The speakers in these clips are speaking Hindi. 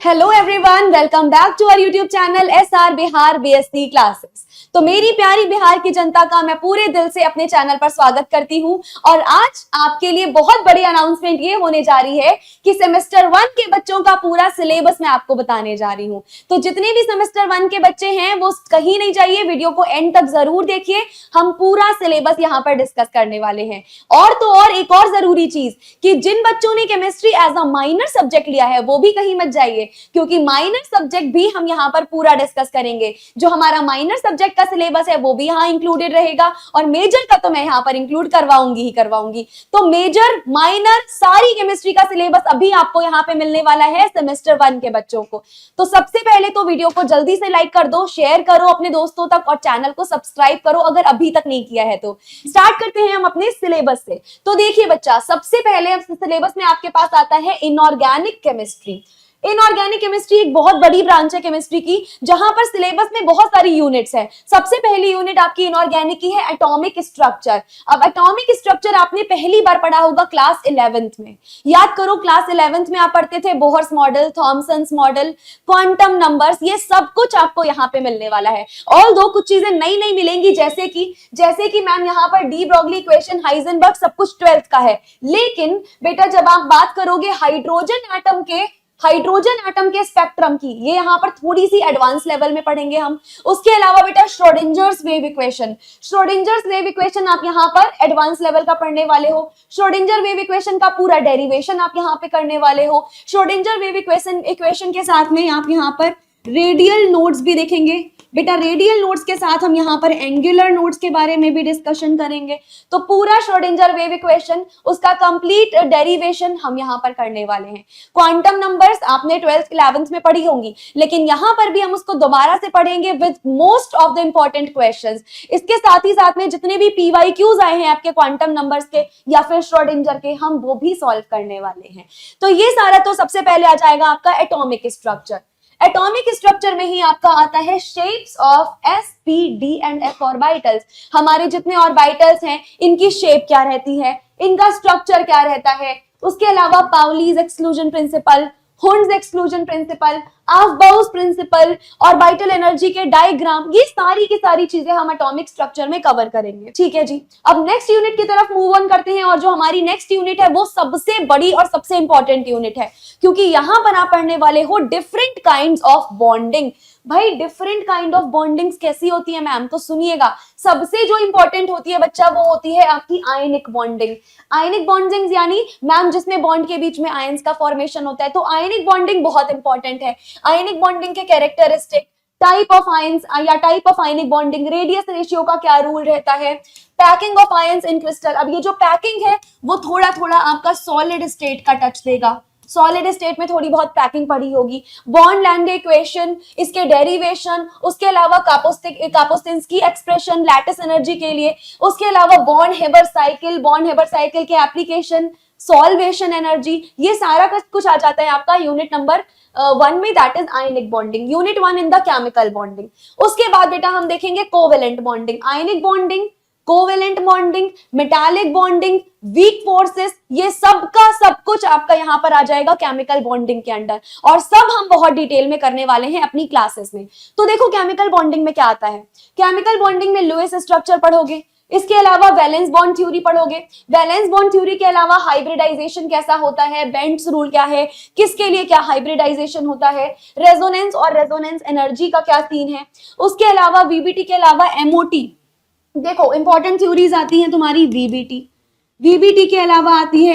Hello everyone, welcome back to our YouTube channel SR Bihar BSc classes. तो मेरी प्यारी बिहार की जनता का मैं पूरे दिल से अपने चैनल पर स्वागत करती हूं और आज आपके लिए बहुत बड़ी अनाउंसमेंट ये होने जा रही है कि सेमेस्टर 1 के बच्चों का पूरा सिलेबस मैं आपको बताने जा रही हूं। तो जितने भी सेमेस्टर 1 के बच्चे हैं वो कहीं नहीं जाइए, वीडियो को एंड तक जरूर देखिए। हम पूरा सिलेबस यहाँ पर डिस्कस करने वाले हैं। और तो और एक और जरूरी चीज कि जिन बच्चों ने chemistry as a minor subject लिया है वो भी कहीं मत जाइए, क्योंकि माइनर सब्जेक्ट भी हम यहाँ पर पूरा डिस्कस करेंगे। जो हमारा माइनर सब्जेक्ट का सिलेबस है वो भी यहाँ इंक्लूडेड रहेगा और मेजर का तो मैं यहाँ पर इंक्लूड करवाऊंगी ही करवाऊंगी। तो मेजर माइनर सारी केमिस्ट्री का सिलेबस अभी आपको यहाँ पे मिलने वाला है सेमेस्टर 1 के बच्चों को। तो सबसे पहले तो वीडियो को जल्दी से लाइक कर दो, शेयर करो अपने दोस्तों तक और चैनल को सब्सक्राइब करो अगर अभी तक नहीं किया है तो। स्टार्ट करते हैं हम अपने सिलेबस से। तो देखिए बच्चा, सबसे पहले सिलेबस में आपके पास आता है इनऑर्गेनिक केमिस्ट्री। इनऑर्गेनिक केमिस्ट्री एक बहुत बड़ी ब्रांच है केमिस्ट्री की, जहां पर सिलेबस में बहुत सारी यूनिट्स हैं। सबसे पहली यूनिट आपकी इनऑर्गेनिक की है एटॉमिक स्ट्रक्चर। अब एटॉमिक स्ट्रक्चर आपने पहली बार पढ़ा होगा क्लास 11th में। याद करो, क्लास 11th में आप पढ़ते थे Bohr's model, Thomson's model, quantum numbers, ये सब कुछ आपको यहाँ पे मिलने वाला है। और दो कुछ चीजें नई नई मिलेंगी, जैसे कि मैम यहाँ पर डी ब्रॉगली इक्वेशन, हाइजेनबर्ग, सब कुछ 12th का है। लेकिन बेटा जब आप बात करोगे हाइड्रोजन एटम के स्पेक्ट्रम की, ये यहाँ पर थोड़ी सी एडवांस लेवल में पढ़ेंगे हम। उसके अलावा बेटा श्रोडिंजर्स वेव इक्वेशन आप यहाँ पर एडवांस लेवल का पढ़ने वाले हो। श्रोडिंजर वेव इक्वेशन का पूरा डेरिवेशन आप यहाँ पे करने वाले हो। श्रोडिंजर वेव इक्वेशन के साथ में आप यहाँ पर रेडियल नोड्स भी देखेंगे। बेटा रेडियल नोड्स के साथ हम यहाँ पर एंगुलर नोड्स के बारे में भी डिस्कशन करेंगे। तो पूरा श्रोडिंजर वेव इक्वेशन, उसका कंप्लीट डेरिवेशन हम यहाँ पर करने वाले हैं। क्वांटम नंबर्स आपने 12th 11th में पढ़ी होंगी, लेकिन यहाँ पर भी हम उसको दोबारा से पढ़ेंगे with most of the important questions. इसके साथ ही साथ में जितने भी पीवाईक्यूज आए हैं आपके क्वांटम नंबर्स के या फिर श्रोडिंजर के, हम वो भी सॉल्व करने वाले हैं। तो ये सारा तो सबसे पहले आ जाएगा आपका एटॉमिक स्ट्रक्चर। एटॉमिक स्ट्रक्चर में ही आपका आता है shapes of S, P, D and F orbitals. हमारे जितने ऑर्बिटल्स हैं इनकी शेप क्या रहती है, इनका स्ट्रक्चर क्या रहता है। उसके अलावा Pauli's exclusion principle, Hund's exclusion principle, aufbau principle, orbital energy के डायग्राम, ये सारी की सारी चीजें हम एटॉमिक स्ट्रक्चर में कवर करेंगे। ठीक है जी। अब नेक्स्ट यूनिट की तरफ मूव ऑन करते हैं और जो हमारी नेक्स्ट यूनिट है वो सबसे बड़ी और सबसे इंपॉर्टेंट यूनिट है, क्योंकि यहां पर आप पढ़ने वाले हो डिफरेंट काइंड्स ऑफ बॉन्डिंग। भाई डिफरेंट काइंड ऑफ बॉन्डिंग्स कैसी होती है मैम, तो सुनिएगा। सबसे जो इंपॉर्टेंट होती है बच्चा वो होती है आपकी आयनिक बॉन्डिंग। आयनिक बॉन्डिंग्स यानी मैम जिसमें बॉन्ड के बीच में आयंस का फॉर्मेशन होता है। तो आयनिक बॉन्डिंग बहुत इंपॉर्टेंट है। आयनिक बॉन्डिंग के कैरेक्टरिस्टिक, टाइप ऑफ आयंस या type of ionic bonding, radius ratio का क्या रूल रहता है, packing of ions in crystal. अब ये जो पैकिंग है वो थोड़ा थोड़ा आपका सॉलिड स्टेट का टच देगा। सॉलिड स्टेट में थोड़ी बहुत पैकिंग पड़ी होगी। बॉन्ड लैंगे इक्वेशन, इसके डेरिवेशन, उसके अलावा कापोस्टिन्स्की एक्सप्रेशन लैटिस एनर्जी के लिए, उसके अलावा बॉन्ड हेबर साइकिल के एप्लीकेशन, सॉल्वेशन एनर्जी, ये सारा कुछ आ जाता है आपका यूनिट नंबर 1 में, that is ionic bonding, unit 1 in the chemical bonding. उसके बाद बेटा हम देखेंगे covalent bonding, ionic bonding, covalent bonding, metallic bonding, weak forces, ये सब का सब कुछ आपका यहाँ पर आ जाएगा केमिकल बॉन्डिंग के अंडर। और सब हम बहुत डिटेल में करने वाले हैं अपनी क्लासेस में। तो देखो केमिकल बॉन्डिंग में क्या आता है। केमिकल बॉन्डिंग में लुईस स्ट्रक्चर पढ़ोगे, इसके अलावा वैलेंस बॉन्ड थ्योरी पढ़ोगे। वैलेंस बॉन्ड थ्योरी के अलावा हाइब्रिडाइजेशन कैसा होता है, बेंट्स रूल क्या है, किसके लिए क्या हाइब्रिडाइजेशन होता है, रेजोनेंस और रेजोनेंस एनर्जी का क्या सीन है। उसके अलावा वीबीटी के अलावा एमओटी, देखो इंपॉर्टेंट थ्योरीज आती हैं तुम्हारी वीबीटी के अलावा आती है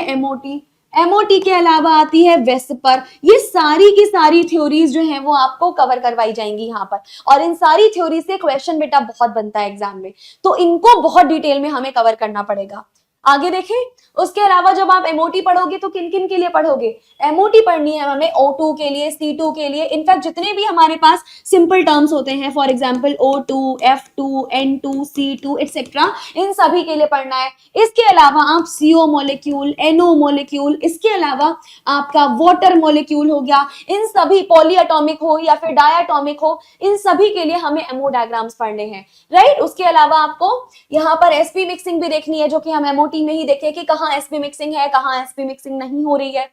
एमओटी के अलावा आती है वेस्पर। ये सारी की सारी थ्योरीज जो हैं वो आपको कवर करवाई जाएंगी यहाँ पर। और इन सारी थ्योरी से क्वेश्चन बेटा बहुत बनता है एग्जाम में, तो इनको बहुत डिटेल में हमें कवर करना पड़ेगा। आगे देखें, उसके अलावा जब आप एमओटी पढ़ोगे तो किन किन के लिए पढ़ोगे। एमओटी पढ़नी है हमें O2 के लिए, C2 के लिए, इनफैक्ट जितने भी हमारे पास सिंपल टर्म्स होते हैं, for example O2, F2, N2, C2 etcetera, इन सभी के लिए पढ़ना है। इसके अलावा आप CO मॉलिक्यूल, NO मॉलिक्यूल, इसके अलावा आपका वाटर मॉलिक्यूल हो गया, इन सभी पॉली एटॉमिक हो या फिर डायटॉमिक हो, इन सभी के लिए हमें एमओ डायग्राम्स पढ़ने हैं, राइट। उसके अलावा आपको यहाँ पर sp मिक्सिंग भी देखनी है, जो कि हम एमओटी में ही देखें कि कहाँ sp मिक्सिंग है, कहाँ sp मिक्सिंग नहीं हो रही है।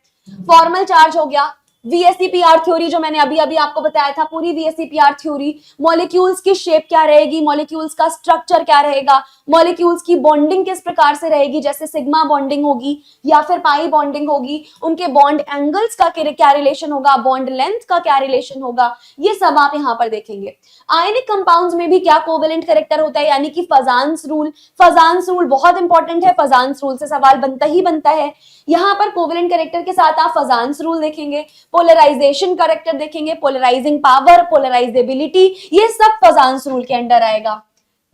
फॉर्मल चार्ज हो गया, VSEPR थ्योरी जो मैंने अभी अभी आपको बताया था, पूरी VSEPR थ्योरी, मॉलिक्यूल्स की शेप क्या रहेगी, मॉलिक्यूल्स का स्ट्रक्चर क्या रहेगा, मॉलिक्यूल्स की बॉन्डिंग किस प्रकार से रहेगी, जैसे सिग्मा बॉन्डिंग होगी या फिर पाई बॉन्डिंग होगी, उनके बॉन्ड एंगल्स का क्या रिलेशन होगा, बॉन्ड लेंथ का क्या रिलेशन होगा, ये सब आप यहाँ पर देखेंगे। आयनिक कंपाउंड्स में भी क्या कोवेलेंट कैरेक्टर होता है, यानी कि फजान्स रूल। फजान्स रूल बहुत इंपॉर्टेंट है, फजान्स रूल से सवाल बनता ही बनता है। यहाँ पर कोवेलेंट कैरेक्टर के साथ आप फजान्स रूल देखेंगे, पोलराइजेशन कैरेक्टर देखेंगे, पोलराइजिंग पावर, पोलराइजेबिलिटी, ये सब फजान्स रूल के अंडर आएगा।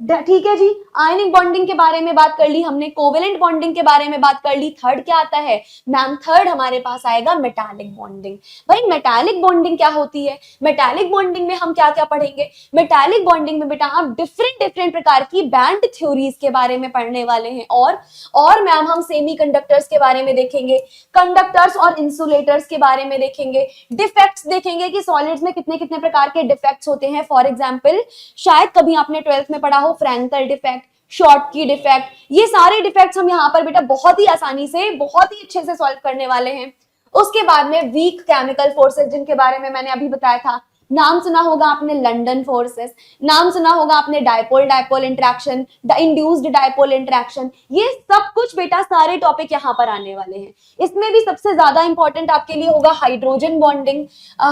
ठीक है जी, आयनिक बॉन्डिंग के बारे में बात कर ली हमने, कोवेलेंट बॉन्डिंग के बारे में बात कर ली। थर्ड क्या आता है मैम, थर्ड हमारे पास आएगा मेटालिक बॉन्डिंग। भाई मेटालिक बॉन्डिंग क्या होती है, मेटालिक बॉन्डिंग में हम क्या क्या पढ़ेंगे, मेटालिक बॉन्डिंग में बेटा आप डिफरेंट डिफरेंट प्रकार की बैंड थ्योरीज के बारे में पढ़ने वाले हैं। और मैम हम सेमीकंडक्टर्स के बारे में देखेंगे, कंडक्टर्स और इंसुलेटर्स के बारे में देखेंगे, डिफेक्ट्स देखेंगे कि सॉलिड्स में कितने कितने प्रकार के डिफेक्ट्स होते हैं। फॉर एग्जांपल शायद कभी आपने 12th में पढ़ा हो फ्रैंकल डिफेक्ट, शॉर्ट की डिफेक्ट, ये सारे डिफेक्ट्स हम यहाँ पर बेटा बहुत ही आसानी से, बहुत ही अच्छे से सॉल्व करने वाले हैं। उसके बाद में वीक केमिकल फोर्सेस, जिनके बारे में मैंने अभी बताया था, नाम सुना होगा आपने लंदन फोर्सेस, नाम सुना होगा आपने dipole dipole interaction, induced dipole interaction, ये सब कुछ बेटा सारे टॉपिक यहाँ पर आने वाले हैं। इसमें भी सबसे ज्यादा इंपॉर्टेंट आपके लिए होगा हाइड्रोजन बॉन्डिंग।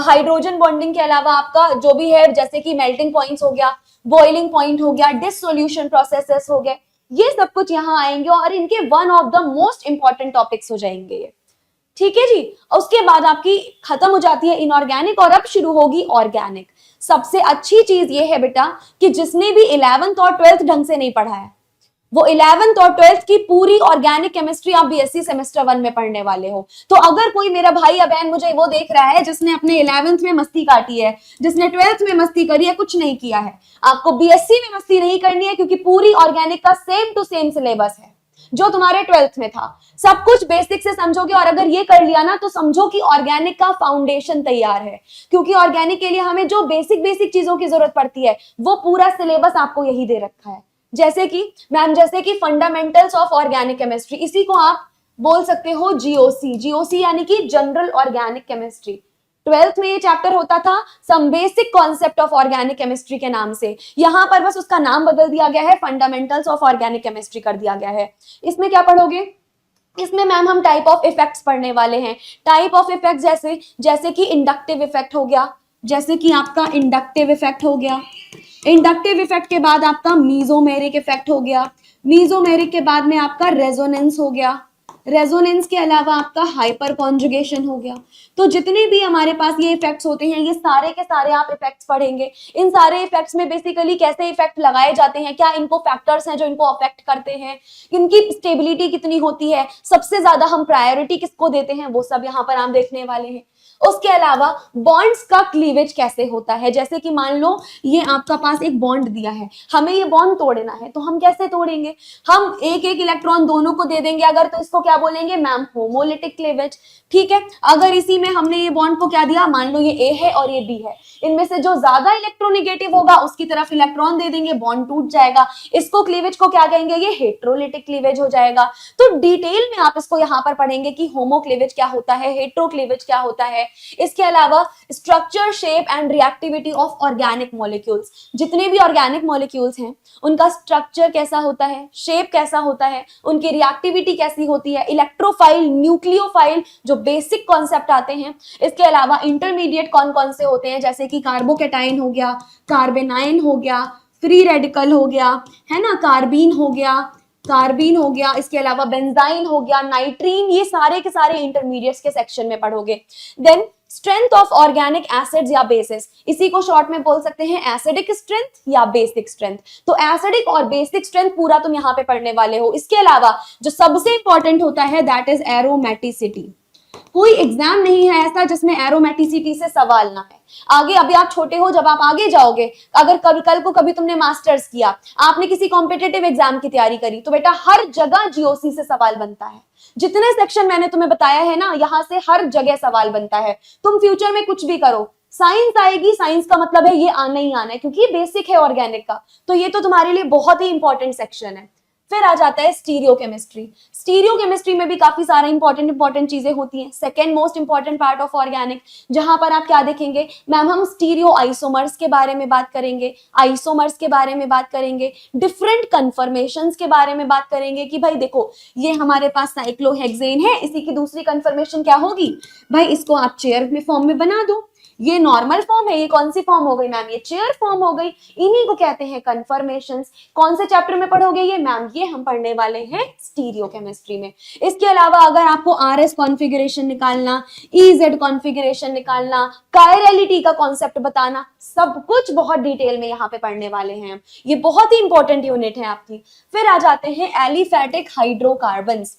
हाइड्रोजन बॉन्डिंग के अलावा आपका जो भी है, जैसे कि मेल्टिंग पॉइंट्स हो गया, बॉइलिंग पॉइंट हो गया, डिसोल्यूशन प्रोसेसेस हो गए, ये सब कुछ यहाँ आएंगे और इनके one of the most important topics हो जाएंगे ये। ठीक है जी, उसके बाद आपकी खत्म हो जाती है इनऑर्गेनिक और अब शुरू होगी ऑर्गेनिक। सबसे अच्छी चीज ये है बेटा कि जिसने भी 11th और 12th ढंग से नहीं पढ़ा है, वो 11th और 12th की पूरी ऑर्गेनिक केमिस्ट्री आप BSc सेमेस्टर 1 में पढ़ने वाले हो। तो अगर कोई मेरा भाई या बहन मुझे वो देख रहा है जिसने अपने 11th में मस्ती काटी है, जिसने 12th में मस्ती करी है, कुछ नहीं किया है, आपको BSc में मस्ती नहीं करनी है, क्योंकि पूरी ऑर्गेनिक का सेम टू सेम सिलेबस है जो तुम्हारे 12th में था। सब कुछ बेसिक से समझोगे और अगर ये कर लिया ना तो समझो कि ऑर्गेनिक का फाउंडेशन तैयार है, क्योंकि ऑर्गेनिक के लिए हमें जो बेसिक बेसिक चीजों की जरूरत पड़ती है वो पूरा सिलेबस आपको यही दे रखा है। जैसे कि फंडामेंटल्स ऑफ ऑर्गेनिक केमिस्ट्री, इसी को आप बोल सकते हो GOC। GOC यानी कि जनरल ऑर्गेनिक केमिस्ट्री। 12th में ये चैप्टर होता था some basic concept of organic chemistry के नाम से, यहां पर बस उसका नाम बदल दिया गया है, फंडामेंटल्स ऑफ ऑर्गेनिक केमिस्ट्री कर दिया गया है। इसमें क्या पढ़ोगे, इसमें मैम हम टाइप ऑफ इफेक्ट्स पढ़ने वाले हैं। टाइप ऑफ इफेक्ट जैसे कि इंडक्टिव इफेक्ट हो गया, जैसे कि आपका इंडक्टिव इफेक्ट हो गया। इंडक्टिव इफेक्ट के बाद आपका मीजोमेरिक इफेक्ट हो गया। मीजोमेरिक के बाद में आपका रेजोनेंस हो गया। रेजोनेंस के अलावा आपका हाइपर कॉन्जुगेशन हो गया। तो जितने भी हमारे पास ये इफेक्ट्स होते हैं, ये सारे के सारे आप इफेक्ट्स पढ़ेंगे। इन सारे इफेक्ट्स में बेसिकली कैसे इफेक्ट लगाए जाते हैं, क्या इनको फैक्टर्स हैं जो इनको अफेक्ट करते हैं, इनकी स्टेबिलिटी कितनी होती है, सबसे ज्यादा हम प्रायोरिटी किसको देते हैं, वो सब यहाँ पर हम देखने वाले हैं। उसके अलावा बॉन्ड्स का क्लीवेज कैसे होता है, जैसे कि मान लो ये आपका पास एक बॉन्ड दिया है, हमें ये बॉन्ड तोड़ना है, तो हम कैसे तोड़ेंगे, हम एक एक इलेक्ट्रॉन दोनों को दे देंगे अगर, तो इसको क्या बोलेंगे मैम, होमोलिटिक क्लीवेज। ठीक है, अगर इसी में हमने ये बॉन्ड को क्या दिया, मान लो ये A है और ये B है, इनमें से जो ज्यादा इलेक्ट्रोनिगेटिव होगा उसकी तरफ इलेक्ट्रॉन दे देंगे, बॉन्ड टूट जाएगा, इसको क्लीवेज को क्या कहेंगे, ये हेट्रोलिटिक क्लीवेज हो जाएगा। तो डिटेल में आप इसको यहाँ पर पढ़ेंगे कि होमो क्लीवेज क्या होता है, हेट्रो क्लीवेज क्या होता है। इसके अलावा structure, shape and reactivity of organic molecules, जितने भी ऑर्गेनिक मॉलिक्यूल्स हैं उनका स्ट्रक्चर कैसा होता है, शेप कैसा होता है, उनकी रिएक्टिविटी कैसी होती है, इलेक्ट्रोफाइल, न्यूक्लियोफाइल, जो बेसिक कॉन्सेप्ट आते हैं। इसके अलावा इंटरमीडिएट कौन कौन से होते हैं, जैसे कि कार्बोकेटाइन हो गया, कार्बेनाइन हो गया, फ्री रेडिकल हो गया, है ना, कार्बीन हो गया, इसके अलावा बेंजाइन हो गया, नाइट्रीन, ये सारे के सारे इंटरमीडिएट्स के सेक्शन में पढ़ोगे। Then strength of organic acids या बेसिस, इसी को शॉर्ट में बोल सकते हैं एसिडिक स्ट्रेंथ या बेसिक स्ट्रेंथ। तो एसिडिक और बेसिक स्ट्रेंथ पूरा तुम यहाँ पे पढ़ने वाले हो। इसके अलावा जो सबसे इंपॉर्टेंट होता है दैट इज एरोमेटिसिटी। कोई एग्जाम नहीं है ऐसा जिसमें एरोमेटिसिटी से सवाल ना है। आगे, अभी आप छोटे हो, जब आप आगे जाओगे, अगर कल को कभी तुमने मास्टर्स किया, आपने किसी कॉम्पिटिटिव एग्जाम की तैयारी करी, तो बेटा हर जगह GOC से सवाल बनता है। जितने सेक्शन मैंने तुम्हें बताया है ना, यहाँ से हर जगह सवाल बनता है। तुम फ्यूचर में कुछ भी करो, साइंस आएगी, साइंस का मतलब है ये आना ही आना है, क्योंकि ये बेसिक है ऑर्गेनिक का। तो ये तो तुम्हारे लिए बहुत ही इंपॉर्टेंट सेक्शन है। फिर आ जाता है स्टीरियो केमिस्ट्री। स्टीरियो केमिस्ट्री में भी काफी सारा इंपॉर्टेंट चीजें होती हैं। Second most important part of organic, जहां पर आप क्या देखेंगे मैम, हम स्टीरियो आइसोमर्स के बारे में बात करेंगे, आइसोमर्स के बारे में बात करेंगे, डिफरेंट कन्फर्मेशंस के बारे में बात करेंगे कि भाई देखो ये हमारे पास साइक्लोहेक्सेन है, इसी की दूसरी कन्फर्मेशन क्या होगी, भाई इसको आप चेयर में फॉर्म में बना दो, ये नॉर्मल फॉर्म है, ये कौन सी फॉर्म हो गई मैम, ये चेयर फॉर्म हो गई। इन्हीं को कहते हैं कन्फर्मेशंस। कौन से चैप्टर में पढ़ोगे ये मैम, ये हम पढ़ने वाले हैं स्टीरियो केमिस्ट्री में। इसके अलावा अगर आपको आरएस कॉन्फ़िगरेशन निकालना, ईजेड कॉन्फ़िगरेशन निकालना, कायरलिटी का कॉन्सेप्ट बताना, सब कुछ बहुत डिटेल में यहाँ पे पढ़ने वाले हैं। ये बहुत ही इंपॉर्टेंट यूनिट है आपकी। फिर आ जाते हैं एलिफैटिक हाइड्रोकार्बन्स।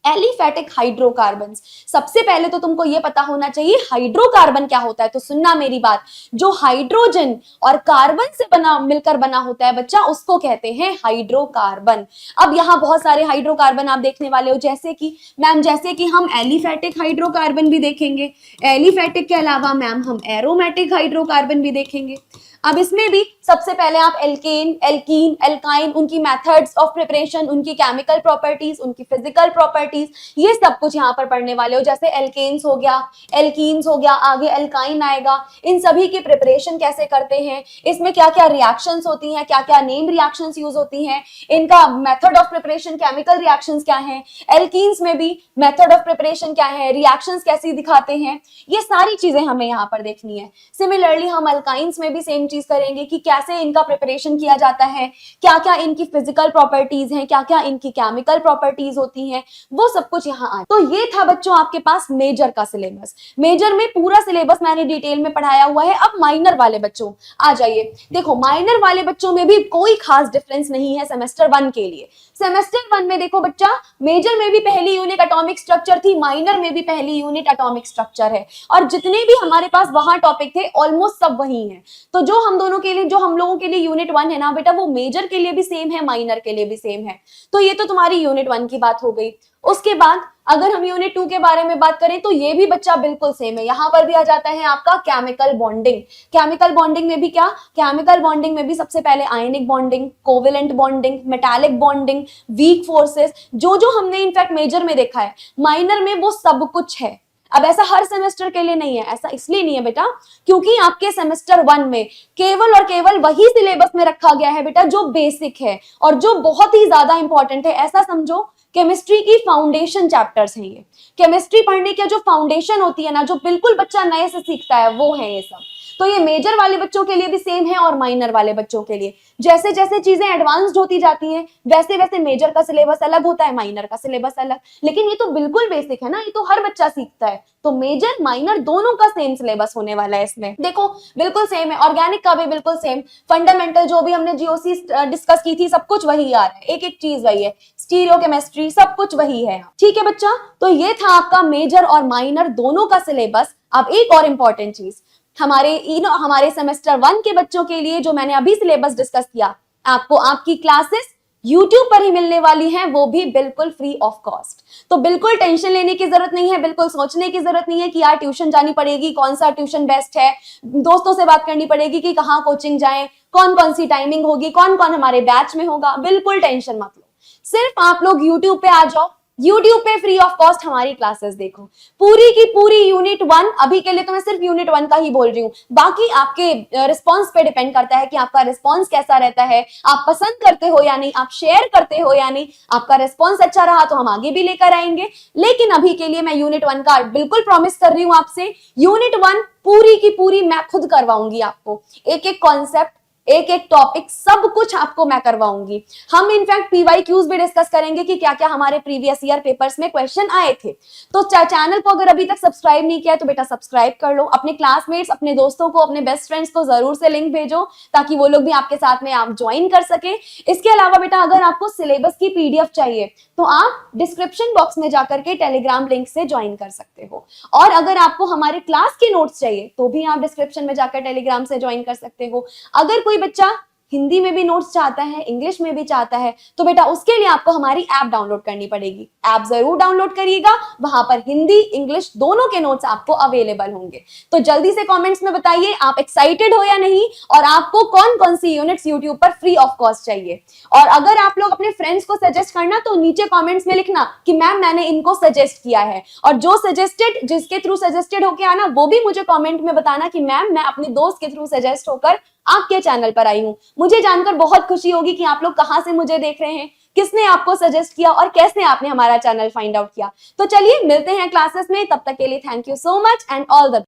एलिफैटिक हाइड्रोकार्बन्स, सबसे पहले तो तुमको ये पता होना चाहिए हाइड्रोकार्बन क्या होता है। तो सुनना मेरी बात, जो हाइड्रोजन और कार्बन से मिलकर बना होता है बच्चा, उसको कहते हैं हाइड्रोकार्बन। अब यहाँ बहुत सारे हाइड्रोकार्बन आप देखने वाले हो, जैसे कि मैम, जैसे कि हम एलिफैटिक हाइड्रोकार्बन भी देखेंगे, एलिफैटिक के अलावा मैम हम एरोमेटिक हाइड्रोकार्बन भी देखेंगे। अब इसमें भी सबसे पहले आप एल्केन, एल्कीन, एल्काइन, उनकी मेथड्स ऑफ प्रिपरेशन, उनकी केमिकल प्रॉपर्टीज, उनकी फिजिकल प्रॉपर्टीज, ये सब कुछ यहाँ पर पढ़ने वाले हो। जैसे एल्केन्स हो गया, एल्कीन्स हो गया, आगे एल्काइन आएगा, इन सभी की प्रिपरेशन कैसे करते हैं, इसमें क्या क्या रिएक्शंस होती हैं, क्या क्या नेम रिएक्शंस यूज होती हैं, इनका method of preparation, chemical reactions क्या हैं, एल्कीन्स में भी मेथड ऑफ प्रिपरेशन क्या है, रिएक्शंस कैसी दिखाते हैं, ये सारी चीजें हमें यहाँ पर देखनी है। सिमिलरली हम अल्काइंस में भी सेम चीज करेंगे कि कैसे इनका प्रिपरेशन किया जाता है, क्या क्या इनकी फिजिकल प्रॉपर्टीज हैं, क्या क्या इनकी केमिकल प्रॉपर्टीज होती हैं, वो सब कुछ यहाँ आ। तो ये था बच्चों आपके पास मेजर का सिलेबस। मेजर में पूरा सिलेबस मैंने डिटेल में पढ़ाया हुआ है। अब माइनर वाले बच्चों आ जाइए। देखो माइनर वाले बच्चों में भी कोई खास डिफरेंस नहीं है सेमेस्टर 1 के लिए। सेमेस्टर 1 में देखो बच्चा, मेजर में भी पहली यूनिट एटॉमिक स्ट्रक्चर थी, माइनर में भी पहली यूनिट एटॉमिक स्ट्रक्चर है, और जितने भी हमारे पास वहां टॉपिक थे ऑलमोस्ट सब वही हैं। तो जो हम दोनों के लिए, जो हम लोगों के लिए यूनिट 1 है ना बेटा, वो मेजर के लिए भी सेम है, माइनर के लिए भी सेम है। तो ये तो तुम्हारी यूनिट 1 की बात हो गई। उसके बाद अगर हम यूनिट 2 के बारे में बात करें तो ये भी बच्चा बिल्कुल सेम है। यहां पर भी आ जाता है आपका केमिकल बॉन्डिंग। केमिकल बॉन्डिंग में भी क्या, केमिकल बॉन्डिंग में भी सबसे पहले ionic bonding, covalent bonding, metallic bonding, weak forces, जो जो हमने इनफैक्ट मेजर में देखा है, माइनर में वो सब कुछ है। अब ऐसा हर सेमेस्टर के लिए नहीं है, ऐसा इसलिए नहीं है बेटा क्योंकि आपके सेमेस्टर 1 में केवल और केवल वही सिलेबस में रखा गया है बेटा जो बेसिक है और जो बहुत ही ज्यादा इंपॉर्टेंट है। ऐसा समझो केमिस्ट्री की फाउंडेशन चैप्टर्स हैं ये। केमिस्ट्री पढ़ने की जो फाउंडेशन होती है ना, जो बिल्कुल बच्चा नए से सीखता है, वो है ये सब। तो ये मेजर वाले बच्चों के लिए भी सेम है और माइनर वाले बच्चों के लिए। जैसे जैसे चीजें एडवांस्ड होती जाती हैं वैसे वैसे मेजर का सिलेबस अलग होता है, माइनर का सिलेबस अलग। लेकिन ये तो बिल्कुल बेसिक है ना, ये तो हर बच्चा सीखता है। तो मेजर माइनर दोनों का सेम सिलेबस होने वाला है इसमें। देखो बिल्कुल सेम है, ऑर्गेनिक का भी बिल्कुल सेम। फंडामेंटल जो भी हमने जीओसी डिस्कस की थी, सब कुछ वही आ रहा है, एक एक चीज वही है, स्टीरियो केमिस्ट्री सब कुछ वही है। ठीक है बच्चा, तो ये था आपका मेजर और माइनर दोनों का सिलेबस। अब एक और इंपॉर्टेंट चीज, हमारे सेमेस्टर 1 के बच्चों के लिए जो मैंने अभी सिलेबस डिस्कस किया, आपको आपकी क्लासेस YouTube पर ही मिलने वाली हैं, वो भी बिल्कुल फ्री ऑफ कॉस्ट। तो बिल्कुल टेंशन लेने की जरूरत नहीं है, बिल्कुल सोचने की जरूरत नहीं है कि यार ट्यूशन जानी पड़ेगी, कौन सा ट्यूशन बेस्ट है, दोस्तों से बात करनी पड़ेगी कि कहाँ कोचिंग जाएं, कौन कौन सी टाइमिंग होगी, कौन कौन हमारे बैच में होगा। बिल्कुल टेंशन मत लो, सिर्फ आप लोग YouTube पे आ जाओ, YouTube पे फ्री ऑफ कॉस्ट हमारी क्लासेस देखो। पूरी की पूरी यूनिट 1, अभी के लिए तो मैं सिर्फ यूनिट 1 का ही बोल रही हूँ, बाकी आपके रिस्पांस पे डिपेंड करता है कि आपका रिस्पांस कैसा रहता है, आप पसंद करते हो या नहीं, आप शेयर करते हो या नहीं। आपका रिस्पांस अच्छा रहा तो हम आगे भी लेकर आएंगे, लेकिन अभी के लिए मैं यूनिट 1 का बिल्कुल प्रॉमिस कर रही हूँ आपसे। यूनिट 1 पूरी की पूरी मैं खुद करवाऊंगी आपको, एक एक कॉन्सेप्ट, एक एक टॉपिक, सब कुछ आपको मैं करवाऊंगी। हम इनफैक्ट पीवाईक्यूज भी डिस्कस करेंगे कि क्या क्या हमारे प्रीवियस ईयर पेपर्स में क्वेश्चन आए थे। तो चैनल को अगर अभी तक सब्सक्राइब नहीं किया तो बेटा सब्सक्राइब कर लो। अपने क्लासमेट्स, अपने दोस्तों को, अपने बेस्ट फ्रेंड्स को जरूर से लिंक भेजो ताकि वो लोग भी आपके साथ में आप ज्वाइन कर सके। इसके अलावा बेटा अगर आपको सिलेबस की PDF चाहिए तो आप डिस्क्रिप्शन बॉक्स में जाकर के टेलीग्राम लिंक से ज्वाइन कर सकते हो, और अगर आपको हमारे क्लास के नोट्स चाहिए तो भी आप डिस्क्रिप्शन में जाकर टेलीग्राम से ज्वाइन कर सकते हो। अगर कोई बच्चा हिंदी में भी नोट्स चाहता है, इंग्लिश में भी चाहता है, तो बेटा उसके लिए आपको हमारी ऐप डाउनलोड करनी पड़ेगी। ऐप जरूर डाउनलोड करिएगा, वहां पर हिंदी इंग्लिश दोनों के नोट्स आपको अवेलेबल होंगे। तो जल्दी से कमेंट्स में बताइए आप एक्साइटेड हो या नहीं, और आपको कौन कौन सी यूनिट्स यूट्यूब पर फ्री ऑफ कॉस्ट चाहिए। और अगर आप लोग अपने फ्रेंड्स को सजेस्ट करना तो नीचे कमेंट्स में लिखना कि मैम मैंने इनको सजेस्ट किया है, और जो सजेस्टेड जिसके थ्रू सजेस्टेड होके आना वो भी मुझे कमेंट में बताना कि मैम मैं अपने दोस्त के थ्रू सजेस्ट होकर आपके चैनल पर आई हूं। मुझे जानकर बहुत खुशी होगी कि आप लोग कहां से मुझे देख रहे हैं, किसने आपको सजेस्ट किया और कैसे आपने हमारा चैनल फाइंड आउट किया। तो चलिए मिलते हैं क्लासेस में, तब तक के लिए thank you so much and all the